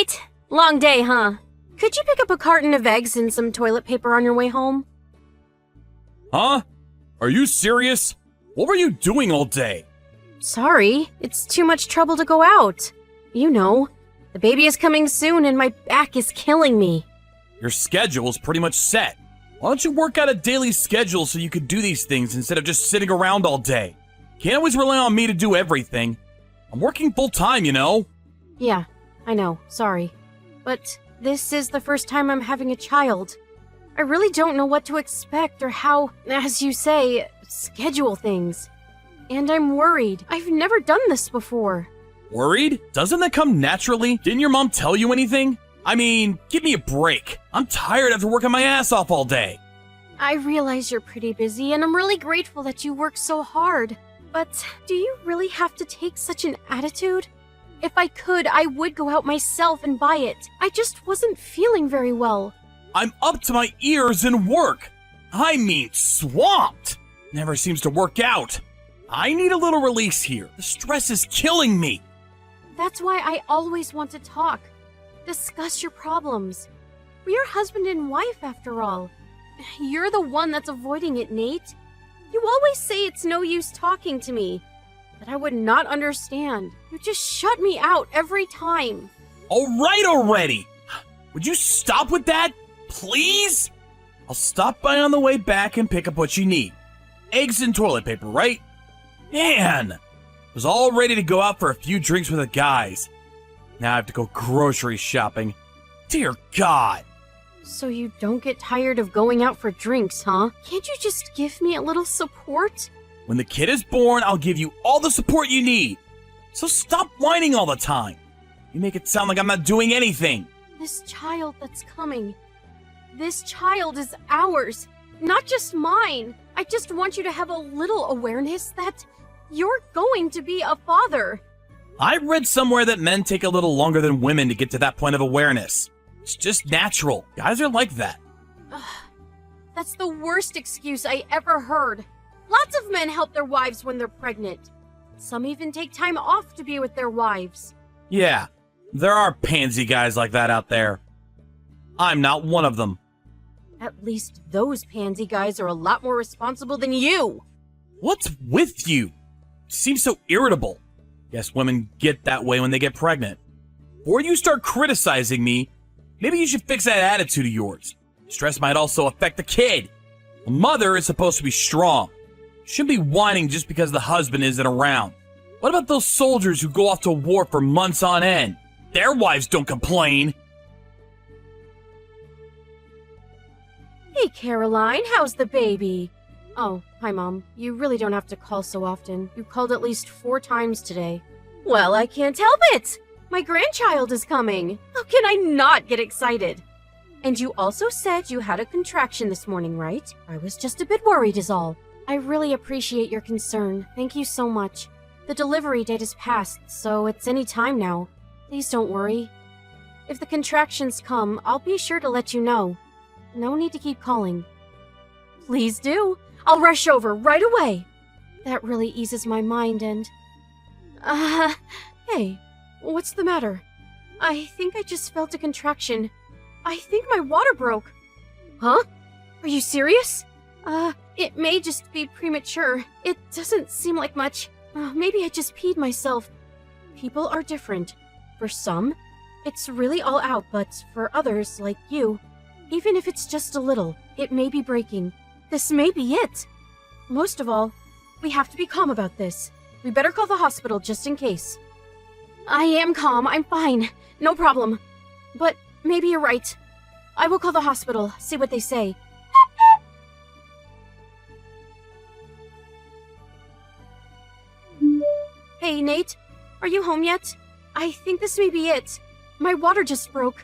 Nate! Long day, huh? Could you pick up a carton of eggs and some toilet paper on your way home? Huh? Are you serious? What were you doing all day? Sorry, it's too much trouble to go out. You know, the baby is coming soon and my back is killing me. Your schedule is pretty much set. Why don't you work out a daily schedule so you could do these things instead of just sitting around all day? Can't always rely on me to do everything. I'm working full time, you know? Yeah, I know, sorry. But this is the first time I'm having a child. I really don't know what to expect or how, as you say, schedule things. And I'm worried. I've never done this before. Worried? Doesn't that come naturally? Didn't your mom tell you anything? I mean, give me a break. I'm tired after working my ass off all day. I realize you're pretty busy, and I'm really grateful that you work so hard. But do you really have to take such an attitude? If I could, I would go out myself and buy it. I just wasn't feeling very well. I'm up to my ears in work. I mean, swamped. Never seems to work out. I need a little release here. The stress is killing me. That's why I always want to talk. Discuss your problems. We're husband and wife, after all. You're the one that's avoiding it, Nate. You always say it's no use talking to me, that I would not understand. You just shut me out every time. All right already. Would you stop with that, please? I'll stop by on the way back and pick up what you need. Eggs and toilet paper, right? Man, I was all ready to go out for a few drinks with the guys. Now I have to go grocery shopping. Dear God. So you don't get tired of going out for drinks, huh? Can't you just give me a little support? When the kid is born, I'll give you all the support you need. So stop whining all the time. You make it sound like I'm not doing anything. This child that's coming. This child is ours, not just mine. I just want you to have a little awareness that you're going to be a father. I read somewhere that men take a little longer than women to get to that point of awareness. It's just natural. Guys are like that. That's the worst excuse I ever heard. Lots of men help their wives when they're pregnant. Some even take time off to be with their wives. Yeah, there are pansy guys like that out there. I'm not one of them. At least those pansy guys are a lot more responsible than you. What's with you? You seem so irritable. Guess women get that way when they get pregnant. Before you start criticizing me, maybe you should fix that attitude of yours. Stress might also affect the kid. A mother is supposed to be strong. Shouldn't be whining just because the husband isn't around. What about those soldiers who go off to war for months on end? Their wives don't complain. Hey, Caroline, how's the baby? Oh, hi, Mom. You really don't have to call so often. You called at least 4 times today. Well, I can't help it. My grandchild is coming. How can I not get excited? And you also said you had a contraction this morning, right? I was just a bit worried is all. I really appreciate your concern. Thank you so much. The delivery date is past, so it's any time now. Please don't worry. If the contractions come, I'll be sure to let you know. No need to keep calling. Please do. I'll rush over right away. That really eases my mind and... Hey, what's the matter? I think I just felt a contraction. I think my water broke. Huh? Are you serious? It may just be premature. It doesn't seem like much. Maybe I just peed myself. People are different. For some, it's really all out, but for others, like you, even if it's just a little, it may be breaking. This may be it. Most of all, we have to be calm about this. We better call the hospital just in case. I am calm. I'm fine. No problem. But maybe you're right. I will call the hospital, see what they say. Hey, Nate. Are you home yet? I think this may be it. My water just broke.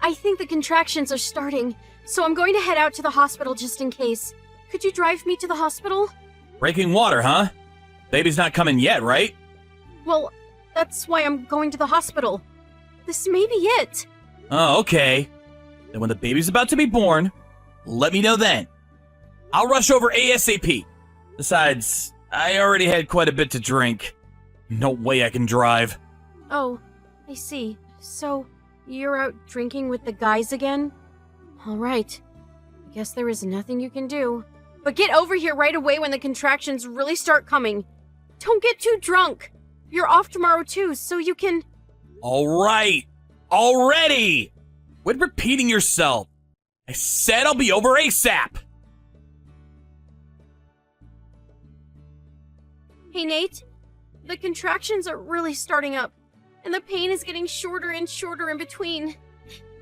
I think the contractions are starting, so I'm going to head out to the hospital just in case. Could you drive me to the hospital? Breaking water, huh? Baby's not coming yet, right? Well, that's why I'm going to the hospital. This may be it. Oh, okay. Then when the baby's about to be born, let me know then. I'll rush over ASAP. Besides, I already had quite a bit to drink. No way I can drive. Oh, I see. So, you're out drinking with the guys again? Alright. I guess there is nothing you can do. But get over here right away when the contractions really start coming. Don't get too drunk. You're off tomorrow too, so you can... Alright! Already! Quit repeating yourself! I said I'll be over ASAP! Hey Nate, the contractions are really starting up, and the pain is getting shorter and shorter in between.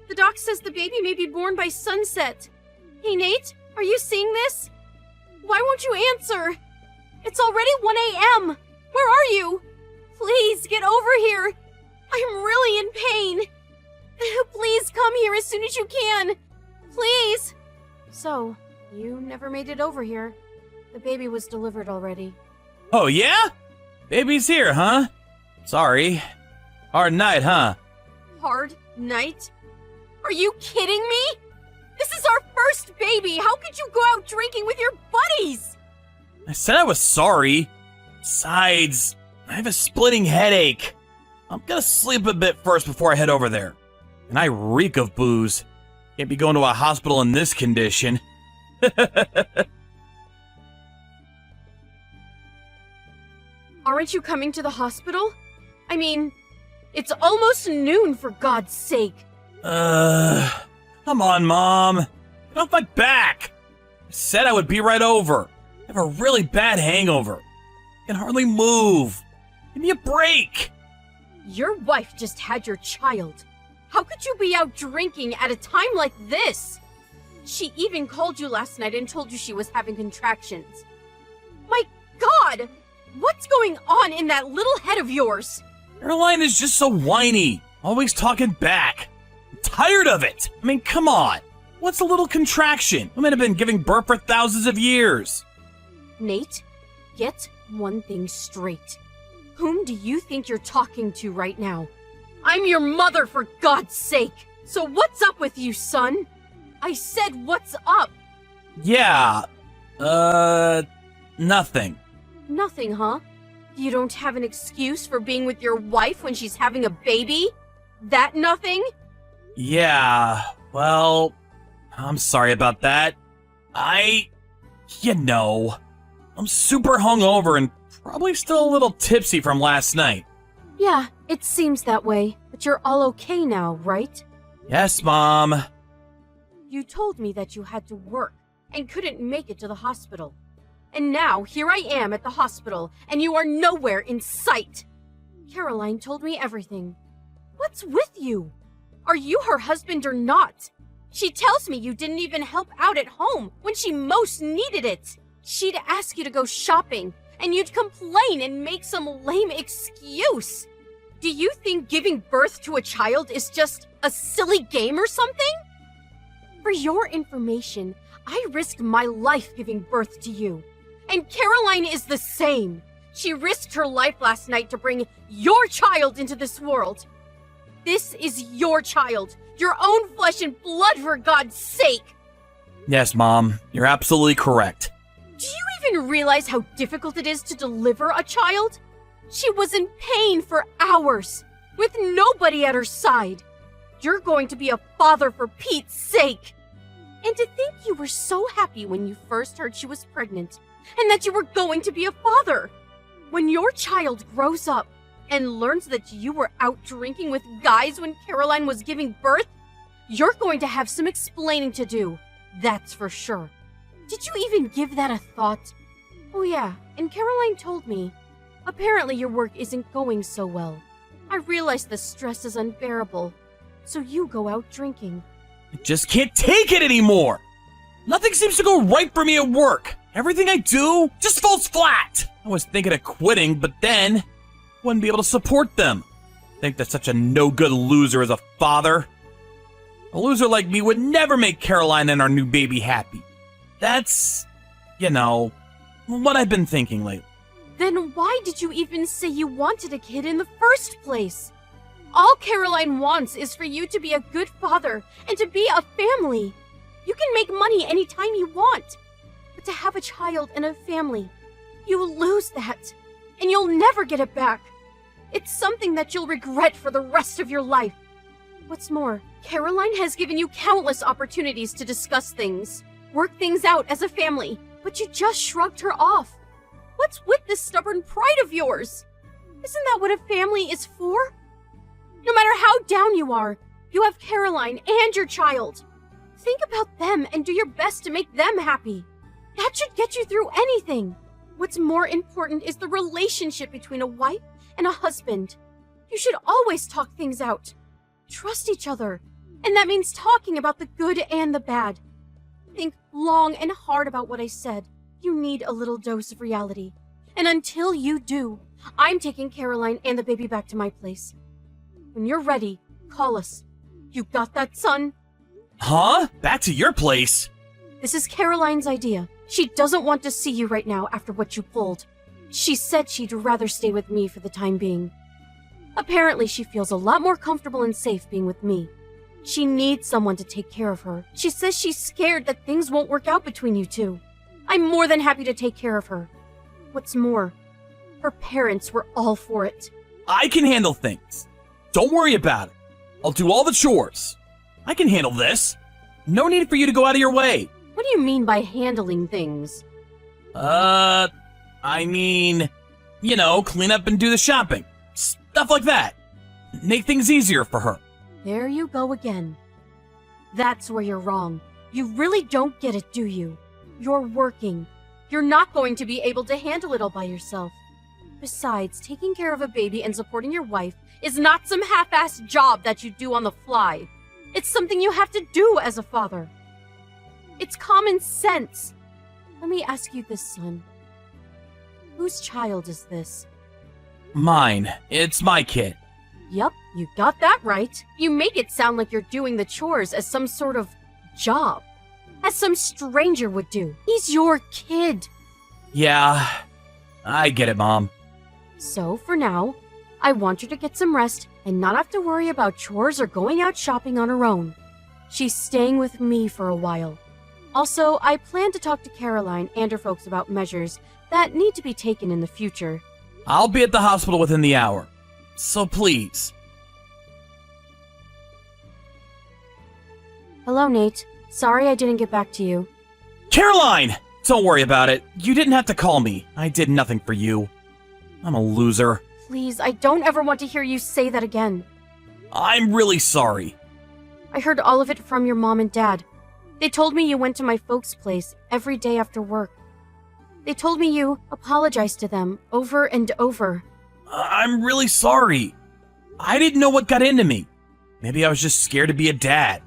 The doc says the baby may be born by sunset. Hey Nate, are you seeing this? Why won't you answer? It's already 1 a.m. Where are you? Please, get over here. I'm really in pain. Please come here as soon as you can. Please. So, you never made it over here. The baby was delivered already. Oh yeah? Baby's here, huh? Sorry. Hard night, huh? Hard night? Are you kidding me? This is our first baby! How could you go out drinking with your buddies? I said I was sorry. Besides, I have a splitting headache. I'm gonna sleep a bit first before I head over there. And I reek of booze. Can't be going to a hospital in this condition. Aren't you coming to the hospital? I mean, it's almost noon, for God's sake. Come on, Mom. Get off my back. I said I would be right over. I have a really bad hangover. I can hardly move. Give me a break. Your wife just had your child. How could you be out drinking at a time like this? She even called you last night and told you she was having contractions. My God! What's going on in that little head of yours? Caroline is just so whiny. Always talking back. I'm tired of it. I mean, come on. What's a little contraction? I might have been giving birth for thousands of years. Nate, get one thing straight. Whom do you think you're talking to right now? I'm your mother, for God's sake! So what's up with you, son? I said what's up? Yeah, nothing. Nothing, huh? You don't have an excuse for being with your wife when she's having a baby? That nothing? Yeah, well, I'm sorry about that. I'm super hungover and probably still a little tipsy from last night. Yeah, it seems that way, but you're all okay now, right? Yes, Mom. You told me that you had to work and couldn't make it to the hospital. And now, here I am at the hospital, and you are nowhere in sight. Caroline told me everything. What's with you? Are you her husband or not? She tells me you didn't even help out at home when she most needed it. She'd ask you to go shopping, and you'd complain and make some lame excuse. Do you think giving birth to a child is just a silly game or something? For your information, I risked my life giving birth to you. And Caroline is the same. She risked her life last night to bring your child into this world. This is your child, your own flesh and blood, for God's sake. Yes, Mom, you're absolutely correct. Do you even realize how difficult it is to deliver a child? She was in pain for hours, with nobody at her side. You're going to be a father, for Pete's sake. And to think you were so happy when you first heard she was pregnant, and that you were going to be a father. When your child grows up and learns that you were out drinking with guys when Caroline was giving birth, you're going to have some explaining to do. That's for sure. Did you even give that a thought? Oh yeah, and Caroline told me. Apparently your work isn't going so well. I realize the stress is unbearable, so you go out drinking. I just can't take it anymore. Nothing seems to go right for me at work. Everything I do just falls flat. I was thinking of quitting, but then I wouldn't be able to support them. I think that such a no-good loser is a father. A loser like me would never make Caroline and our new baby happy. That's, what I've been thinking lately. Then why did you even say you wanted a kid in the first place? All Caroline wants is for you to be a good father and to be a family. You can make money anytime you want. But to have a child and a family, you lose that, and you'll never get it back. It's something that you'll regret for the rest of your life. What's more, Caroline has given you countless opportunities to discuss things, work things out as a family, but you just shrugged her off. What's with this stubborn pride of yours? Isn't that what a family is for? No matter how down you are, you have Caroline and your child. Think about them and do your best to make them happy. That should get you through anything. What's more important is the relationship between a wife and a husband. You should always talk things out. Trust each other. And that means talking about the good and the bad. Think long and hard about what I said. You need a little dose of reality. And until you do, I'm taking Caroline and the baby back to my place. When you're ready, call us. You got that, son? Huh? Back to your place? This is Caroline's idea. She doesn't want to see you right now after what you pulled. She said she'd rather stay with me for the time being. Apparently, she feels a lot more comfortable and safe being with me. She needs someone to take care of her. She says she's scared that things won't work out between you two. I'm more than happy to take care of her. What's more, her parents were all for it. I can handle things. Don't worry about it. I'll do all the chores. I can handle this. No need for you to go out of your way. What do you mean by handling things? I mean, clean up and do the shopping. Stuff like that. Make things easier for her. There you go again. That's where you're wrong. You really don't get it, do you? You're working. You're not going to be able to handle it all by yourself. Besides, taking care of a baby and supporting your wife is not some half-assed job that you do on the fly. It's something you have to do as a father. It's common sense. Let me ask you this, son. Whose child is this? Mine. It's my kid. Yup, you got that right. You make it sound like you're doing the chores as some sort of job. As some stranger would do. He's your kid. Yeah, I get it, Mom. So, for now, I want her to get some rest and not have to worry about chores or going out shopping on her own. She's staying with me for a while. Also, I plan to talk to Caroline and her folks about measures that need to be taken in the future. I'll be at the hospital within the hour. So please. Hello, Nate. Sorry I didn't get back to you. Caroline! Don't worry about it. You didn't have to call me. I did nothing for you. I'm a loser. Please, I don't ever want to hear you say that again. I'm really sorry. I heard all of it from your mom and dad. They told me you went to my folks' place every day after work. They told me you apologized to them over and over. I'm really sorry. I didn't know what got into me. Maybe I was just scared to be a dad.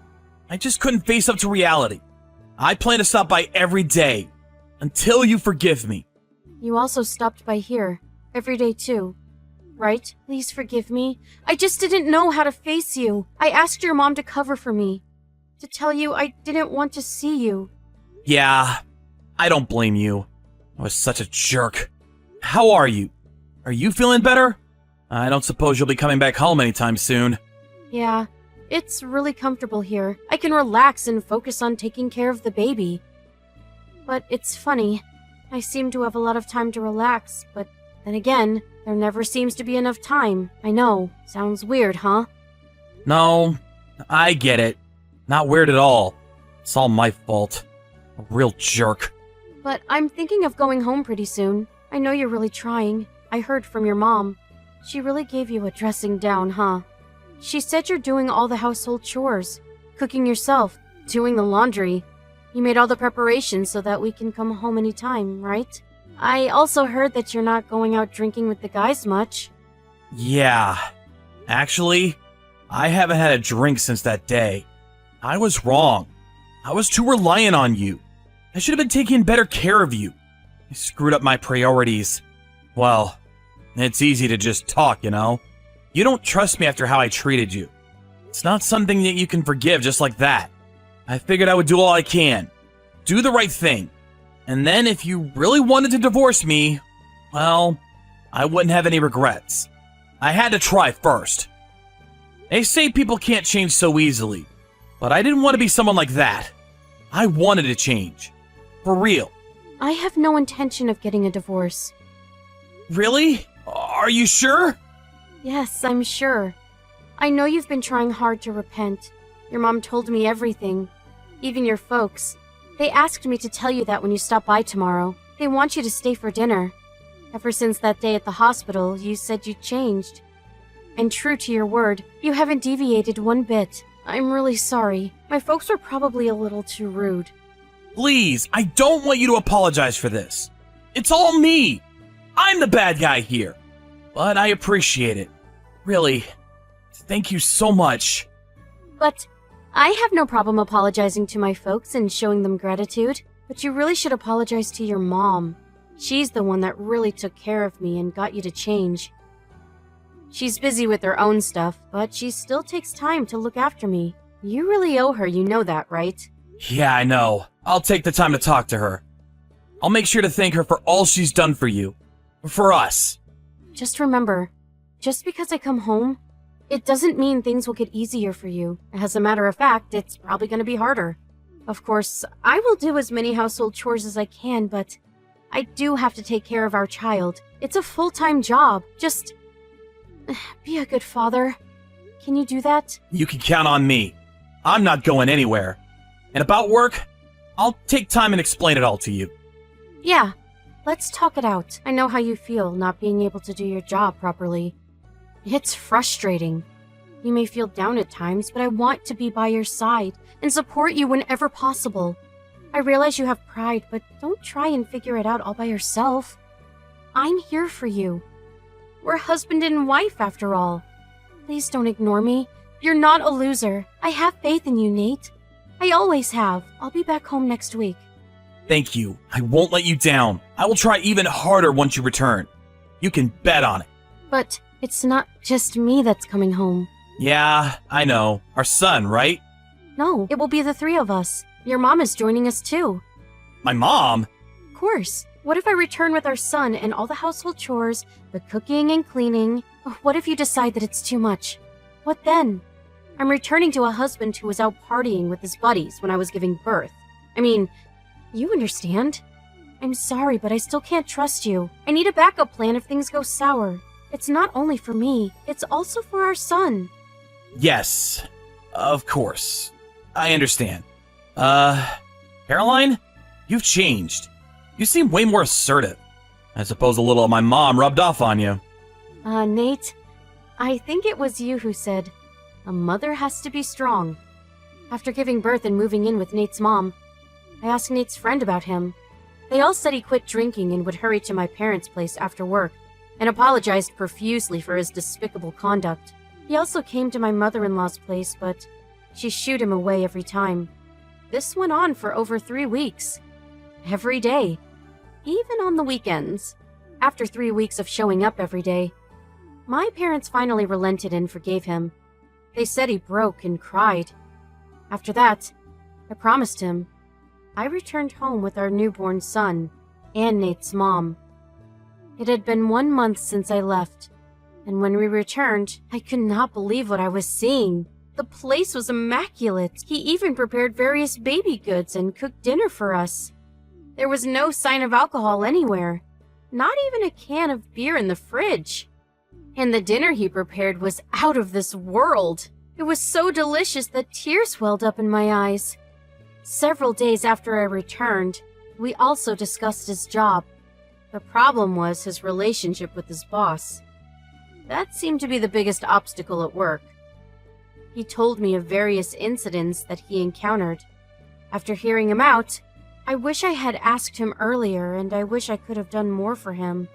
I just couldn't face up to reality. I plan to stop by every day until you forgive me. You also stopped by here every day too, right? Please forgive me. I just didn't know how to face you. I asked your mom to cover for me, to tell you I didn't want to see you. Yeah, I don't blame you. I was such a jerk. How are you? Are you feeling better? I don't suppose you'll be coming back home anytime soon. Yeah, it's really comfortable here. I can relax and focus on taking care of the baby. But it's funny. I seem to have a lot of time to relax, but then again, there never seems to be enough time. I know. Sounds weird, huh? No, I get it. Not weird at all. It's all my fault. A real jerk. But I'm thinking of going home pretty soon. I know you're really trying. I heard from your mom. She really gave you a dressing down, huh? She said you're doing all the household chores, cooking yourself, doing the laundry. You made all the preparations so that we can come home anytime, right? I also heard that you're not going out drinking with the guys much. Yeah. Actually, I haven't had a drink since that day. I was wrong. I was too reliant on you. I should have been taking better care of you. I screwed up my priorities. Well, it's easy to just talk, you know? You don't trust me after how I treated you. It's not something that you can forgive just like that. I figured I would do all I can. Do the right thing. And then if you really wanted to divorce me, well, I wouldn't have any regrets. I had to try first. They say people can't change so easily, but I didn't want to be someone like that. I wanted to change. For real. I have no intention of getting a divorce. Really? Are you sure? Yes, I'm sure. I know you've been trying hard to repent. Your mom told me everything. Even your folks. They asked me to tell you that when you stop by tomorrow. They want you to stay for dinner. Ever since that day at the hospital, you said you changed. And true to your word, you haven't deviated one bit. I'm really sorry. My folks were probably a little too rude. Please, I don't want you to apologize for this. It's all me. I'm the bad guy here. But I appreciate it. Really, thank you so much. But I have no problem apologizing to my folks and showing them gratitude. But you really should apologize to your mom. She's the one that really took care of me and got you to change. She's busy with her own stuff, but she still takes time to look after me. You really owe her, you know that, right? Yeah, I know. I'll take the time to talk to her. I'll make sure to thank her for all she's done for you. For us. Just remember, just because I come home, it doesn't mean things will get easier for you. As a matter of fact, it's probably going to be harder. Of course, I will do as many household chores as I can, but I do have to take care of our child. It's a full-time job. Just be a good father. Can you do that? You can count on me. I'm not going anywhere. And about work, I'll take time and explain it all to you. Yeah, let's talk it out. I know how you feel not being able to do your job properly. It's frustrating. You may feel down at times, but I want to be by your side and support you whenever possible. I realize you have pride, but don't try and figure it out all by yourself. I'm here for you. We're husband and wife, after all. Please don't ignore me. You're not a loser. I have faith in you, Nate. I always have. I'll be back home next week. Thank you. I won't let you down. I will try even harder once you return. You can bet on it. But it's not just me that's coming home. Yeah, I know. Our son, right? No, it will be the three of us. Your mom is joining us too. My mom? Of course. What if I return with our son and all the household chores, the cooking and cleaning? What if you decide that it's too much? What then? I'm returning to a husband who was out partying with his buddies when I was giving birth. I mean, you understand. I'm sorry, but I still can't trust you. I need a backup plan if things go sour. It's not only for me, it's also for our son. Yes, of course. I understand. Caroline? You've changed. You seem way more assertive. I suppose a little of my mom rubbed off on you. Nate, I think it was you who said, a mother has to be strong. After giving birth and moving in with Nate's mom, I asked Nate's friend about him. They all said he quit drinking and would hurry to my parents' place after work, and apologized profusely for his despicable conduct. He also came to my mother-in-law's place, but she shooed him away every time. This went on for over 3 weeks. Every day. Even on the weekends. After 3 weeks of showing up every day, my parents finally relented and forgave him. They said he broke and cried. After that, I promised him. I returned home with our newborn son and Nate's mom. It had been 1 month since I left, and when we returned, I could not believe what I was seeing. The place was immaculate. He even prepared various baby goods and cooked dinner for us. There was no sign of alcohol anywhere, not even a can of beer in the fridge. And the dinner he prepared was out of this world. It was so delicious that tears welled up in my eyes. Several days after I returned, we also discussed his job. The problem was his relationship with his boss. That seemed to be the biggest obstacle at work. He told me of various incidents that he encountered. After hearing him out, I wish I had asked him earlier, and I wish I could have done more for him.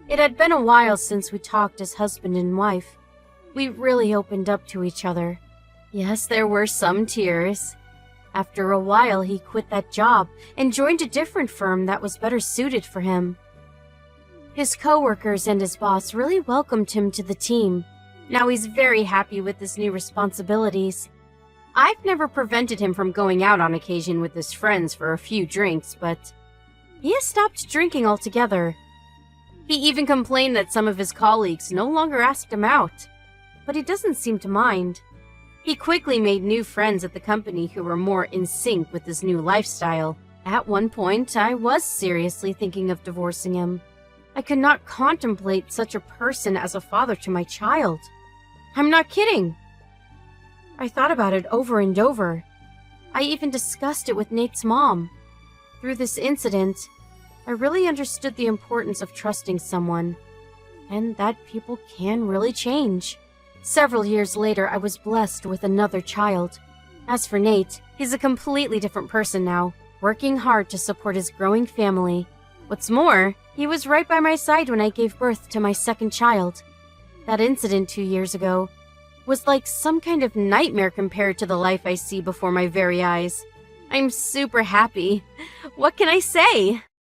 It had been a while since we talked as husband and wife. We really opened up to each other. Yes, there were some tears. After a while, he quit that job and joined a different firm that was better suited for him. His coworkers and his boss really welcomed him to the team. Now he's very happy with his new responsibilities. I've never prevented him from going out on occasion with his friends for a few drinks, but he has stopped drinking altogether. He even complained that some of his colleagues no longer asked him out, but he doesn't seem to mind. He quickly made new friends at the company who were more in sync with his new lifestyle. At one point, I was seriously thinking of divorcing him. I could not contemplate such a person as a father to my child. I'm not kidding. I thought about it over and over. I even discussed it with Nate's mom. Through this incident, I really understood the importance of trusting someone, and that people can really change. Several years later, I was blessed with another child. As for Nate, he's a completely different person now, working hard to support his growing family. What's more, he was right by my side when I gave birth to my second child. That incident 2 years ago was like some kind of nightmare compared to the life I see before my very eyes. I'm super happy. What can I say?